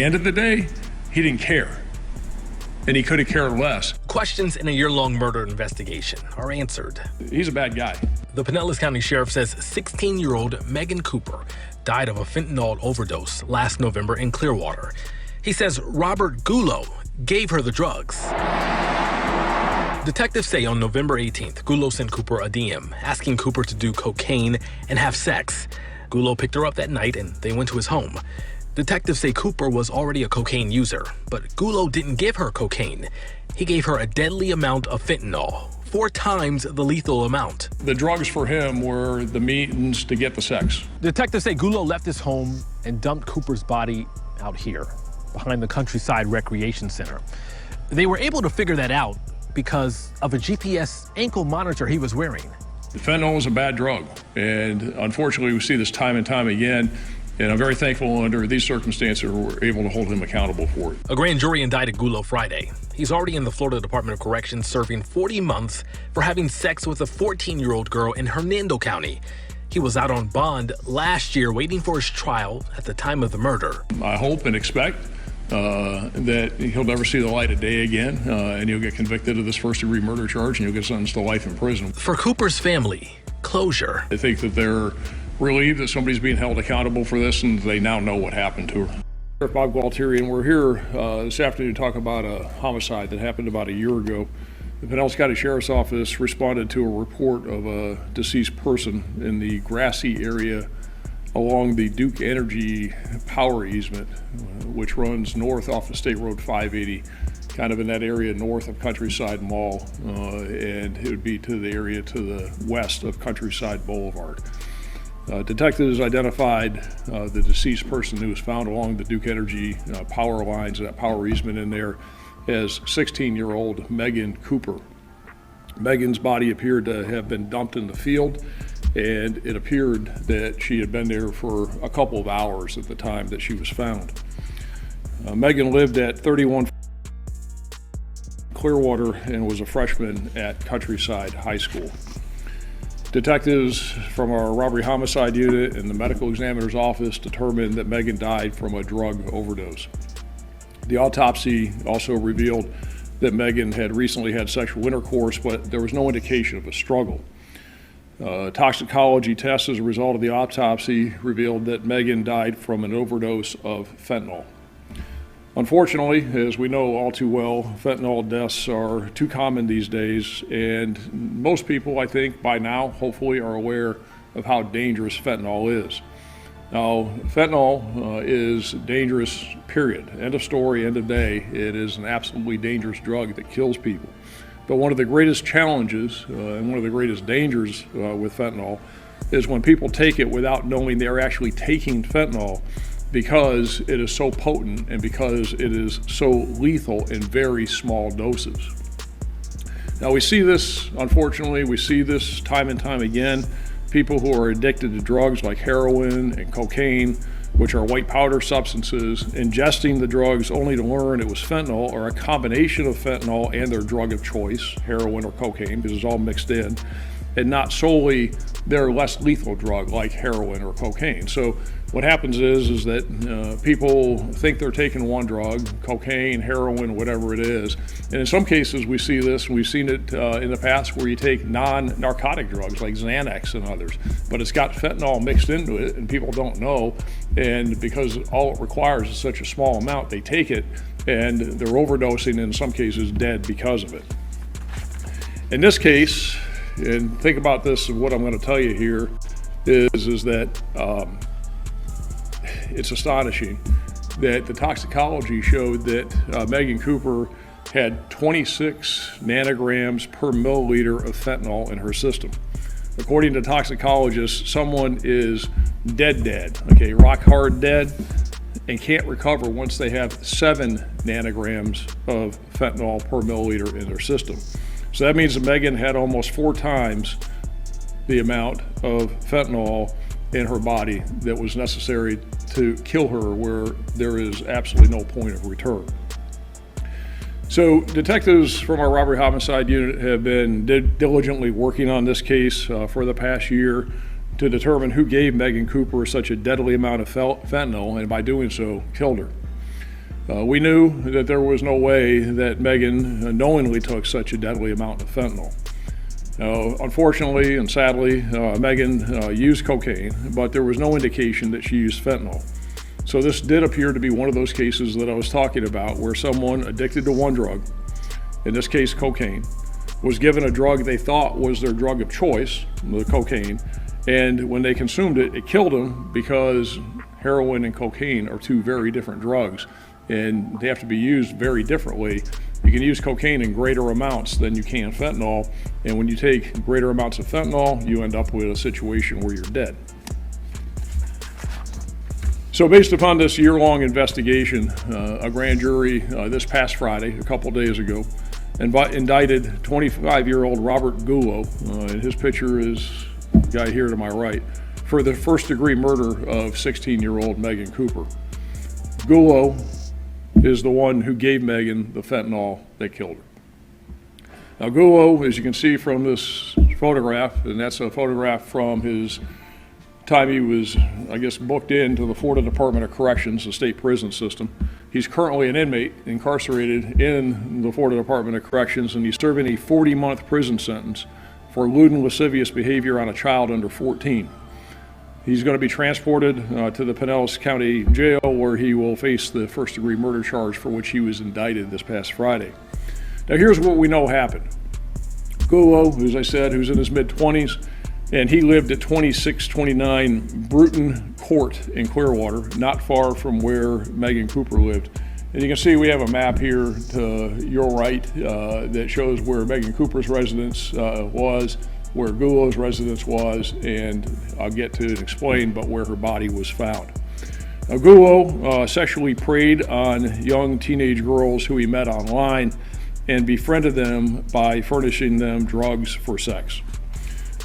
end of the day, he didn't care. And he could have cared less. Questions in a year-long murder investigation are answered. He's a bad guy. The Pinellas County Sheriff says 16-year-old Meaghan Cooper died of a fentanyl overdose last November in Clearwater. He says Robert Gullo gave her the drugs. Detectives say on November 18th, Gullo sent Cooper a DM asking Cooper to do cocaine and have sex. Gullo picked her up that night and they went to his home. Detectives say Cooper was already a cocaine user, but Gullo didn't give her cocaine. He gave her a deadly amount of fentanyl, 4 times the lethal amount. The drugs for him were the means to get the sex. Detectives say Gullo left his home and dumped Cooper's body out here, behind the Countryside Recreation Center. They were able to figure that out because of a GPS ankle monitor he was wearing. Fentanyl is a bad drug, and unfortunately we see this time and time again. And I'm very thankful under these circumstances we're able to hold him accountable for it. A grand jury indicted Gullo Friday. He's already in the Florida Department of Corrections serving 40 months for having sex with a 14-year-old girl in Hernando County. He was out on bond last year waiting for his trial at the time of the murder. I hope and expect that he'll never see the light of day again, and he'll get convicted of this first-degree murder charge, and he'll get sentenced to life in prison. For Cooper's family, closure. I think that they're relieved that somebody's being held accountable for this, and they now know what happened to her. Bob Gualtieri, and we're here this afternoon to talk about a homicide that happened about a year ago. The Pinellas County Sheriff's Office responded to a report of a deceased person in the grassy area along the Duke Energy power easement, which runs north off of State Road 580, kind of in that area north of Countryside Mall, and it would be to the area to the west of Countryside Boulevard. Detectives identified the deceased person who was found along the Duke Energy power lines, that power easement in there, as 16-year-old Meaghan Cooper. Meaghan's body appeared to have been dumped in the field, and it appeared that she had been there for a couple of hours at the time that she was found. Meaghan lived at 31 Clearwater and was a freshman at Countryside High School. Detectives from our robbery homicide unit and the medical examiner's office determined that Meaghan died from a drug overdose. The autopsy also revealed that Meaghan had recently had sexual intercourse, but there was no indication of a struggle. Toxicology tests as a result of the autopsy revealed that Meaghan died from an overdose of fentanyl. Unfortunately, as we know all too well, fentanyl deaths are too common these days, and most people, I think, by now, hopefully, are aware of how dangerous fentanyl is. Now, fentanyl is dangerous, period. End of story, end of day. It is an absolutely dangerous drug that kills people. But one of the greatest challenges and one of the greatest dangers with fentanyl is when people take it without knowing they're actually taking fentanyl, because it is so potent and because it is so lethal in very small doses. Now we see this, unfortunately, we see this time and time again. People who are addicted to drugs like heroin and cocaine, which are white powder substances, ingesting the drugs only to learn it was fentanyl or a combination of fentanyl and their drug of choice, heroin or cocaine, because it's all mixed in, and not solely their less lethal drug like heroin or cocaine. So what happens is that people think they're taking one drug, cocaine, heroin, whatever it is. And in some cases we see this, we've seen it in the past where you take non-narcotic drugs like Xanax and others, but it's got fentanyl mixed into it and people don't know. And because all it requires is such a small amount, they take it and they're overdosing, and in some cases dead because of it. In this case, and think about this, and what I'm going to tell you here is that it's astonishing that the toxicology showed that Meaghan Cooper had 26 nanograms per milliliter of fentanyl in her system. According to toxicologists, someone is dead, okay, rock hard dead, and can't recover once they have 7 nanograms of fentanyl per milliliter in their system. So that means that Meaghan had almost 4 times the amount of fentanyl in her body that was necessary to kill her, where there is absolutely no point of return. So detectives from our robbery homicide unit have been diligently working on this case for the past year to determine who gave Meaghan Cooper such a deadly amount of fentanyl, and by doing so, killed her. We knew that there was no way that Meaghan knowingly took such a deadly amount of fentanyl. Unfortunately and sadly, Meaghan used cocaine, but there was no indication that she used fentanyl. So this did appear to be one of those cases that I was talking about, where someone addicted to one drug, in this case cocaine, was given a drug they thought was their drug of choice, the cocaine, and when they consumed it, it killed them, because heroin and cocaine are two very different drugs, and they have to be used very differently. You can use cocaine in greater amounts than you can fentanyl, and when you take greater amounts of fentanyl, you end up with a situation where you're dead. So based upon this year-long investigation, a grand jury this past Friday, a couple days ago, indicted 25-year-old Robert Gullo, and his picture is the guy here to my right, for the first-degree murder of 16-year-old Meaghan Cooper. Gullo is the one who gave Meaghan the fentanyl that killed her. Now Gullo, as you can see from this photograph, and that's a photograph from his time he was, I guess, booked into the Florida Department of Corrections, the state prison system. He's currently an inmate incarcerated in the Florida Department of Corrections, and he's serving a 40-month prison sentence for lewd and lascivious behavior on a child under 14. He's going to be transported to the Pinellas County Jail, where he will face the first-degree murder charge for which he was indicted this past Friday. Now here's what we know happened. Gullo, as I said, who's in his mid-20s, and he lived at 2629 Bruton Court in Clearwater, not far from where Meaghan Cooper lived. And you can see we have a map here to your right that shows where Meaghan Cooper's residence was, where Gullo's residence was, and I'll get to explain but where her body was found. Now, Gullo sexually preyed on young teenage girls who he met online and befriended them by furnishing them drugs for sex.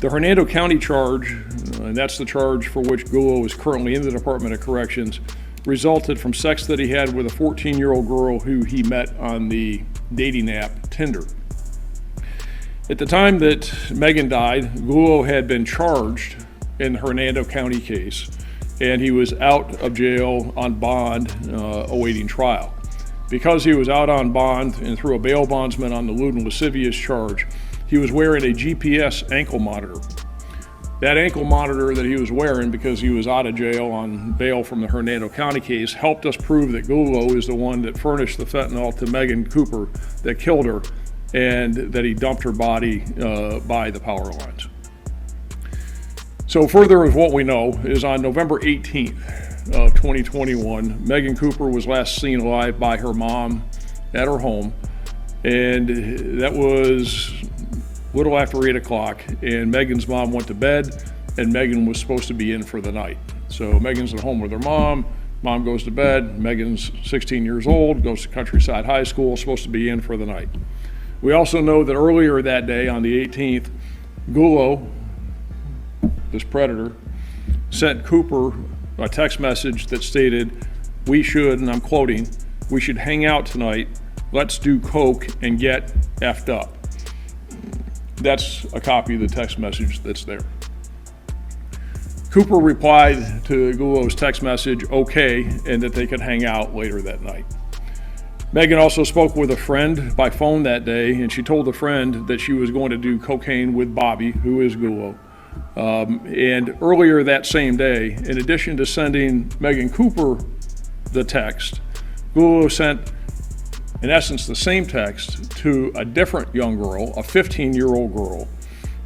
The Hernando County charge, and that's the charge for which Gullo is currently in the Department of Corrections, resulted from sex that he had with a 14-year-old girl who he met on the dating app Tinder. At the time that Meaghan died, Gullo had been charged in the Hernando County case, and he was out of jail on bond awaiting trial. Because he was out on bond and through a bail bondsman on the lewd and lascivious charge, he was wearing a GPS ankle monitor. That ankle monitor that he was wearing, because he was out of jail on bail from the Hernando County case, helped us prove that Gullo is the one that furnished the fentanyl to Meaghan Cooper that killed her, and that he dumped her body by the power lines. So further of what we know is on November 18th of 2021, Meaghan Cooper was last seen alive by her mom at her home, and that was a little after 8 o'clock, and Meaghan's mom went to bed, and Meaghan was supposed to be in for the night. So Meaghan's at home with her mom goes to bed, Meaghan's 16 years old, goes to Countryside High School, supposed to be in for the night. We also know that earlier that day, on the 18th, Gullo, this predator, sent Cooper a text message that stated, "We should," and I'm quoting, "we should hang out tonight, let's do coke and get effed up." That's a copy of the text message that's there. Cooper replied to Gullo's text message, okay, and that they could hang out later that night. Meaghan also spoke with a friend by phone that day, and she told the friend that she was going to do cocaine with Bobby, who is Gullo. And earlier that same day, in addition to sending Meaghan Cooper the text, Gullo sent, in essence, the same text to a different young girl, a 15-year-old girl.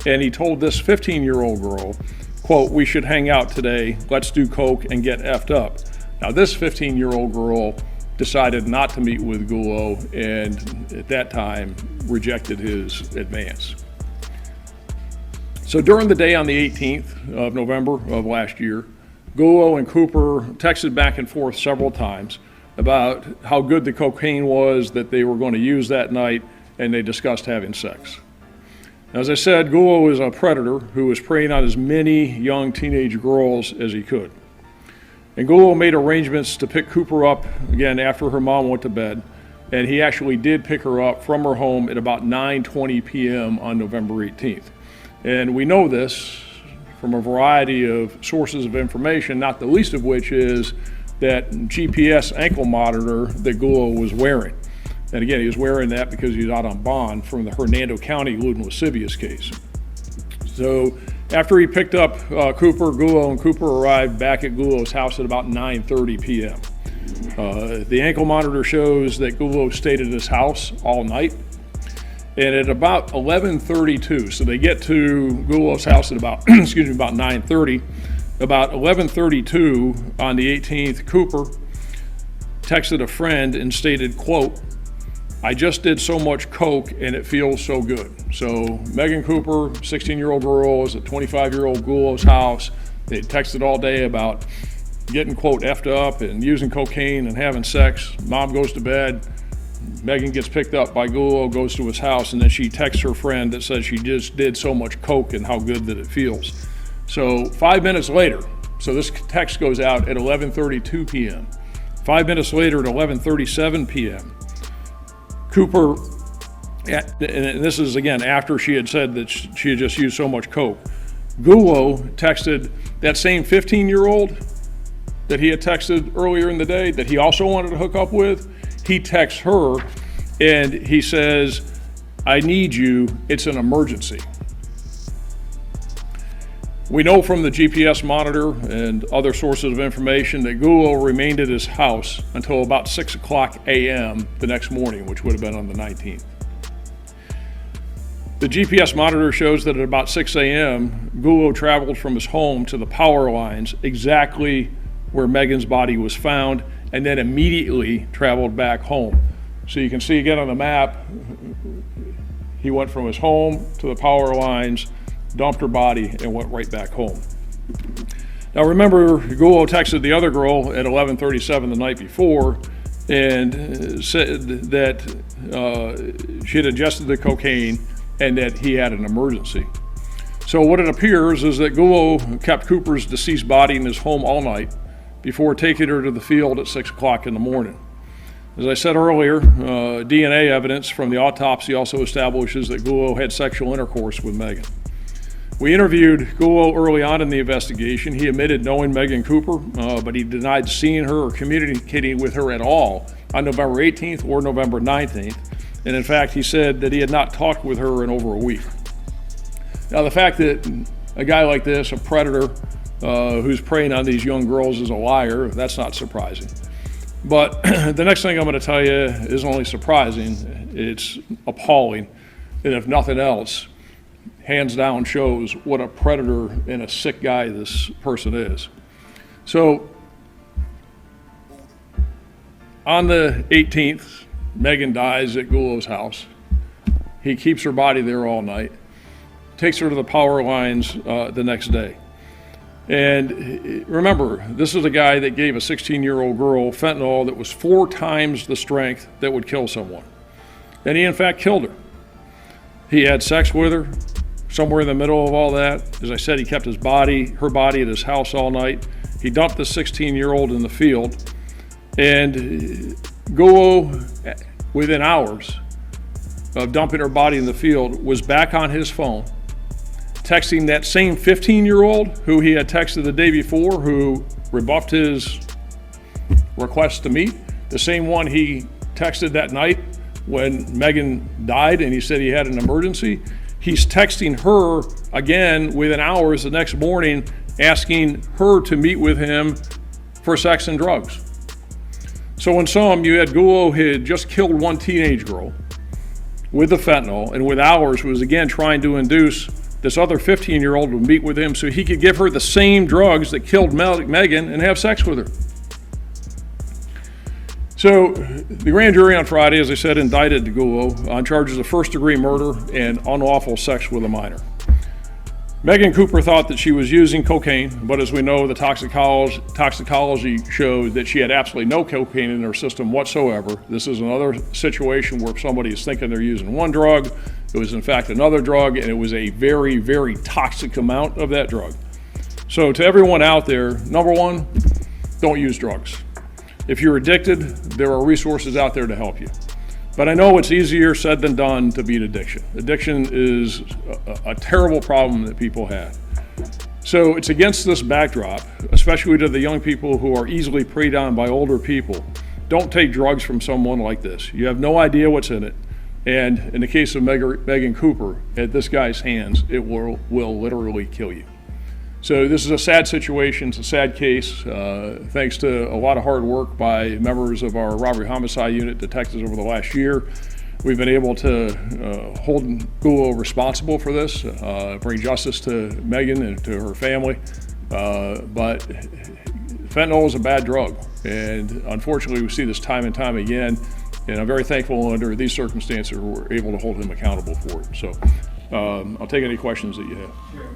And he told this 15-year-old girl, quote, "We should hang out today, let's do coke and get effed up." Now this 15-year-old girl decided not to meet with Gullo, and at that time rejected his advance. So during the day on the 18th of November of last year, Gullo and Cooper texted back and forth several times about how good the cocaine was that they were going to use that night, and they discussed having sex. Now, as I said, Gullo is a predator who was preying on as many young teenage girls as he could. And Gullo made arrangements to pick Cooper up again after her mom went to bed, and he actually did pick her up from her home at about 9:20 p.m. on November 18th. And we know this from a variety of sources of information, not the least of which is that GPS ankle monitor that Gullo was wearing. And again, he was wearing that because he was out on bond from the Hernando County lewd and lascivious case. So after he picked up Cooper, Gullo and Cooper arrived back at Gullo's house at about 9:30 p.m. The ankle monitor shows that Gullo stayed at his house all night. And at about 11:32, so they get to Gullo's house at about, about 9:30. About 11:32 on the 18th, Cooper texted a friend and stated, quote, "I just did so much coke and it feels so good." So Meaghan Cooper, 16-year-old girl, is at 25-year-old Gullo's house. They texted all day about getting, quote, effed up and using cocaine and having sex. Mom goes to bed. Meaghan gets picked up by Gullo, goes to his house, and then she texts her friend that says she just did so much coke and how good that it feels. So 5 minutes later, so this text goes out at 11:32 p.m. 5 minutes later at 11:37 p.m., Cooper, and this is again after she had said that she had just used so much coke, Gullo texted that same 15-year-old that he had texted earlier in the day that he also wanted to hook up with. He texts her and he says, "I need you, it's an emergency." We know from the GPS monitor and other sources of information that Gullo remained at his house until about 6 o'clock a.m. the next morning, which would have been on the 19th. The GPS monitor shows that at about 6 a.m., Gullo traveled from his home to the power lines exactly where Meaghan's body was found, and then immediately traveled back home. So you can see again on the map, he went from his home to the power lines, dumped her body, and went right back home. Now remember, Gullo texted the other girl at 11:37 the night before and said that she had ingested the cocaine and that he had an emergency. So what it appears is that Gullo kept Cooper's deceased body in his home all night before taking her to the field at 6 o'clock in the morning. As I said earlier, DNA evidence from the autopsy also establishes that Gullo had sexual intercourse with Meaghan. We interviewed Gullo early on in the investigation. He admitted knowing Meaghan Cooper, but he denied seeing her or communicating with her at all on November 18th or November 19th. And in fact, he said that he had not talked with her in over a week. Now, the fact that a guy like this, a predator who's preying on these young girls, is a liar, that's not surprising. But the next thing I'm going to tell you isn't only surprising, it's appalling. And if nothing else, hands down shows what a predator and a sick guy this person is. So on the 18th, Meaghan dies at Gullo's house. He keeps her body there all night, takes her to the power lines the next day. And remember, this is a guy that gave a 16-year-old girl fentanyl that was 4 times the strength that would kill someone. And he in fact killed her. He had sex with her. Somewhere in the middle of all that, as I said, he kept her body at his house all night. He dumped the 16-year-old in the field. And Gullo, within hours of dumping her body in the field, was back on his phone, texting that same 15-year-old who he had texted the day before, who rebuffed his request to meet, the same one he texted that night when Meaghan died and he said he had an emergency. He's texting her again within hours the next morning, asking her to meet with him for sex and drugs. So in sum, you had Gullo had just killed one teenage girl with the fentanyl, and with hours was again trying to induce this other 15-year-old to meet with him so he could give her the same drugs that killed Meaghan and have sex with her. So the grand jury on Friday, as I said, indicted Gullo on charges of first-degree murder and unlawful sex with a minor. Meaghan Cooper thought that she was using cocaine, but as we know, the toxicology showed that she had absolutely no cocaine in her system whatsoever. This is another situation where somebody is thinking they're using one drug. It was in fact another drug, and it was a very, very toxic amount of that drug. So to everyone out there, number one, don't use drugs. If you're addicted, there are resources out there to help you. But I know it's easier said than done to beat addiction. Addiction is a terrible problem that people have. So it's against this backdrop, especially to the young people who are easily preyed on by older people. Don't take drugs from someone like this. You have no idea what's in it. And in the case of Meaghan Cooper, at this guy's hands, it will literally kill you. So this is a sad situation. It's a sad case. Thanks to a lot of hard work by members of our robbery homicide unit detectives over the last year, we've been able to hold Gullo responsible for this, bring justice to Meaghan and to her family. But fentanyl is a bad drug, and unfortunately we see this time and time again, and I'm very thankful under these circumstances we're able to hold him accountable for it. So I'll take any questions that you have. Sure.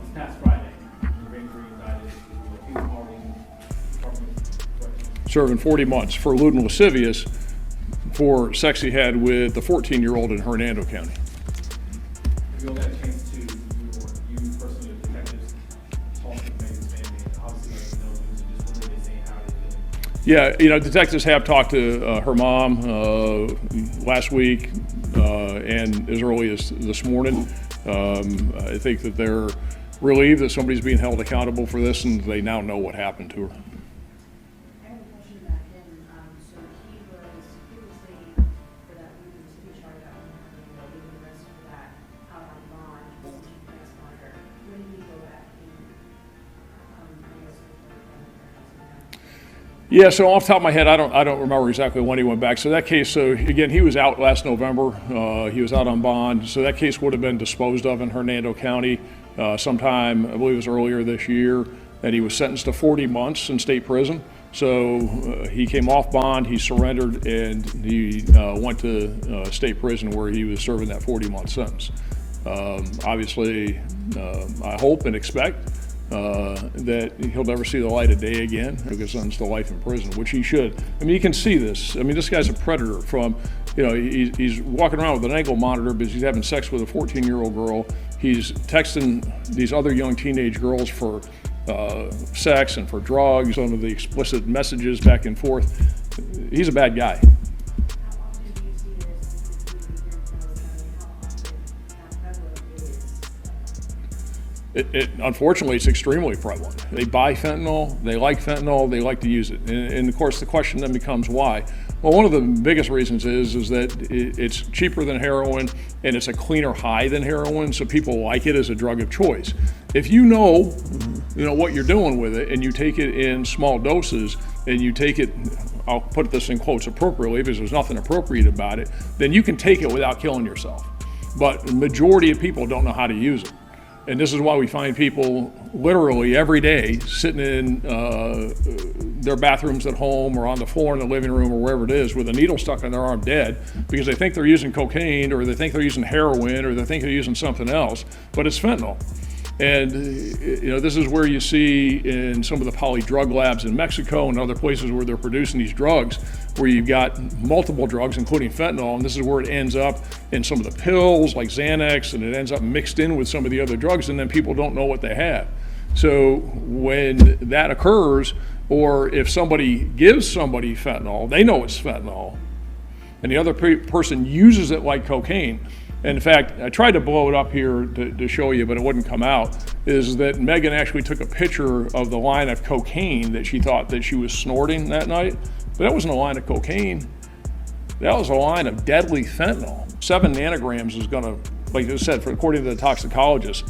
This past Friday, the grand jury indicted the Pedomon Serving 40 months for lewd and lascivious for sex he had with the 14-year-old in Hernando County. Have you all got a chance to, you personally, the detectives, talk to Meaghan's family, and obviously let them know news, and just what are they saying, how are they doing? Yeah, detectives have talked to her mom last week and as early as this morning. I think that they're relieved that somebody's being held accountable for this, and they now know what happened to her. I have a question about him. So he was previously, for that he charged out and leaving the rest of that out on bond, when he passed monitor. When did he go back in? Yeah, so off the top of my head, I don't remember exactly when he went back. So that case, so again, he was out last November. He was out on bond. So that case would have been disposed of in Hernando County sometime, I believe it was earlier this year. And he was sentenced to 40 months in state prison. So he came off bond, he surrendered, and he went to state prison where he was serving that 40-month sentence. Obviously, I hope and expect that he'll never see the light of day again. He'll get sentenced to life in prison, which he should. I mean, you can see this. I mean, this guy's a predator from, he's walking around with an ankle monitor because he's having sex with a 14-year-old girl. He's texting these other young teenage girls for sex and for drugs, some of the explicit messages back and forth. He's a bad guy. How often do you see this how prevalent it is? Unfortunately, it's extremely prevalent. They buy fentanyl, they like to use it. And of course, the question then becomes why? Well, one of the biggest reasons is that it's cheaper than heroin and it's a cleaner high than heroin, so people like it as a drug of choice. If you know what you're doing with it and you take it in small doses and you take it, I'll put this in quotes appropriately because there's nothing appropriate about it, then you can take it without killing yourself. But the majority of people don't know how to use it. And this is why we find people literally every day sitting in their bathrooms at home or on the floor in the living room or wherever it is with a needle stuck in their arm dead because they think they're using cocaine or they think they're using heroin or they think they're using something else, but it's fentanyl. And this is where you see in some of the poly drug labs in Mexico and other places where they're producing these drugs, where you've got multiple drugs, including fentanyl, and this is where it ends up in some of the pills like Xanax, and it ends up mixed in with some of the other drugs, and then people don't know what they have. So when that occurs, or if somebody gives somebody fentanyl, they know it's fentanyl, and the other person uses it like cocaine. In fact, I tried to blow it up here to show you, but it wouldn't come out, is that Meaghan actually took a picture of the line of cocaine that she thought that she was snorting that night. But that wasn't a line of cocaine. That was a line of deadly fentanyl. 7 nanograms is gonna, like I said, according to the toxicologist,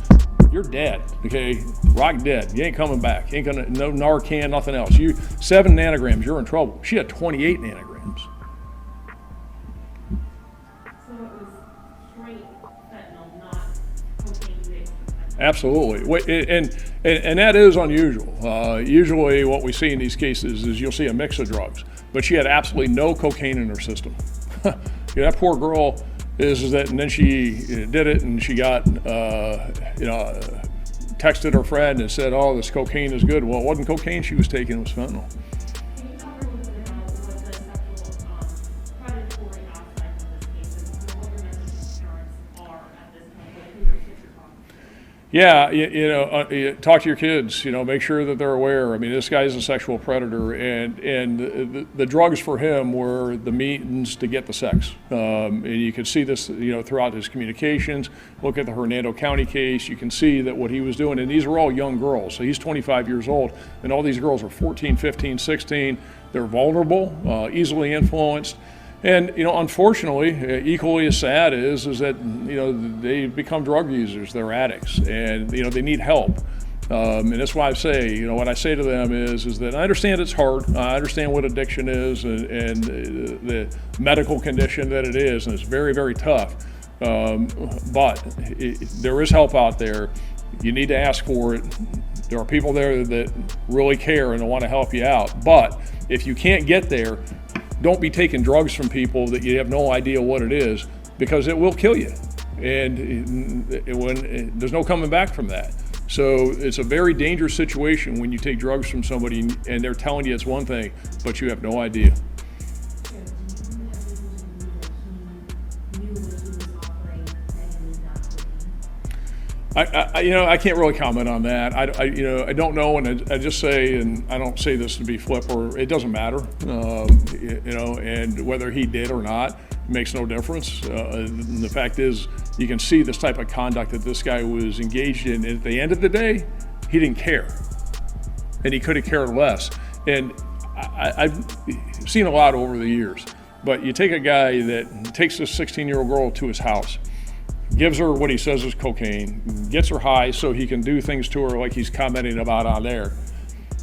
you're dead, okay? Rock dead. You ain't coming back. You ain't gonna, no Narcan, nothing else. 7 nanograms, you're in trouble. She had 28 nanograms. Absolutely, and that is unusual. Usually what we see in these cases is you'll see a mix of drugs, but she had absolutely no cocaine in her system. That poor girl and then she did it and she got, texted her friend and said, oh, this cocaine is good. Well, it wasn't cocaine she was taking, it was fentanyl. Can you talk a little bit about what the sexual predatory aspect of this case is, and what your message to parents are at this point, who their kids are talking to? Yeah, you talk to your kids, make sure that they're aware. I mean, this guy's a sexual predator, and the drugs for him were the means to get the sex. And you can see this, throughout his communications. Look at the Hernando County case. You can see that what he was doing, and these are all young girls. So he's 25 years old, and all these girls are 14, 15, 16. They're vulnerable, easily influenced. And, unfortunately, equally as sad is that, they become drug users, they're addicts, and, they need help. And that's why I say, what I say to them is that I understand it's hard. I understand what addiction is and the medical condition that it is, and it's very, very tough. But there is help out there. You need to ask for it. There are people there that really care and want to help you out. But if you can't get there, don't be taking drugs from people that you have no idea what it is, because it will kill you. And there's no coming back from that. So it's a very dangerous situation when you take drugs from somebody and they're telling you it's one thing, but you have no idea. I can't really comment on that. I don't know, and I just say, and I don't say this to be flip, or it doesn't matter, and whether he did or not makes no difference. The fact is, you can see this type of conduct that this guy was engaged in. And at the end of the day, he didn't care, and he could have cared less. And I've seen a lot over the years, but you take a guy that takes this 16-year-old girl to his house, gives her what he says is cocaine, gets her high so he can do things to her like he's commenting about on there,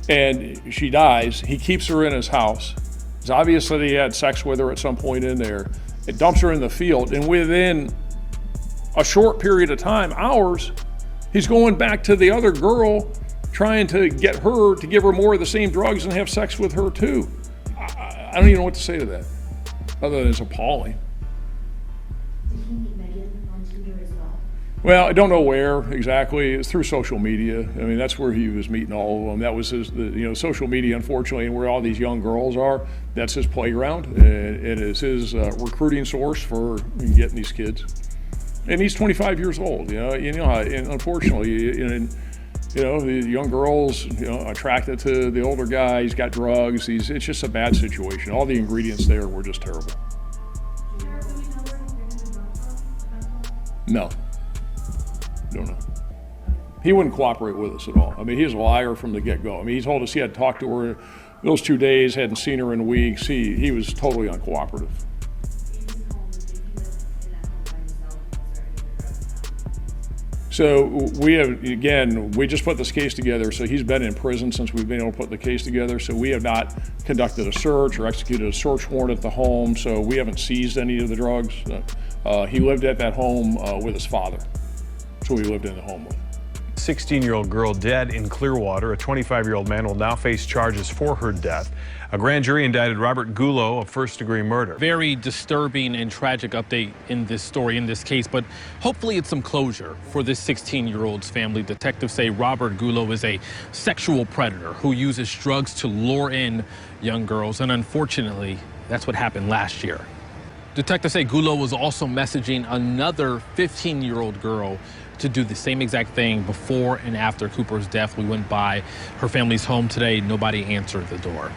and she dies. He keeps her in his house. It's obvious that he had sex with her at some point in there. It dumps her in the field, and within a short period of time, hours, he's going back to the other girl, trying to get her to give her more of the same drugs and have sex with her too. I don't even know what to say to that, other than it's appalling. Did he meet Meaghan on Tinder as well? Well, I don't know where exactly. It's through social media. I mean, that's where he was meeting all of them. That was his, social media, unfortunately, and where all these young girls are. That's his playground. It is his recruiting source for getting these kids. And he's 25 years old. And unfortunately, the young girls, attracted to the older guy. He's got drugs. It's just a bad situation. All the ingredients there were just terrible. Do you know where he's getting the drugs from? No. Don't know. He wouldn't cooperate with us at all. I mean, he's a liar from the get-go. I mean, he told us he had talked to her those 2 days, hadn't seen her in weeks. He was totally uncooperative. So we just put this case together. So he's been in prison since we've been able to put the case together. So we have not conducted a search or executed a search warrant at the home. So we haven't seized any of the drugs. He lived at that home with his father. So we lived in the home with. 16-year-old girl dead in Clearwater. A 25-year-old man will now face charges for her death. A grand jury indicted Robert Gullo of first-degree murder. Very disturbing and tragic update in this story, in this case, but hopefully it's some closure for this 16-year-old's family. Detectives say Robert Gullo is a sexual predator who uses drugs to lure in young girls, and unfortunately, that's what happened last year. Detectives say Gullo was also messaging another 15-year-old girl to do the same exact thing before and after Cooper's death. We went by her family's home today. Nobody answered the door.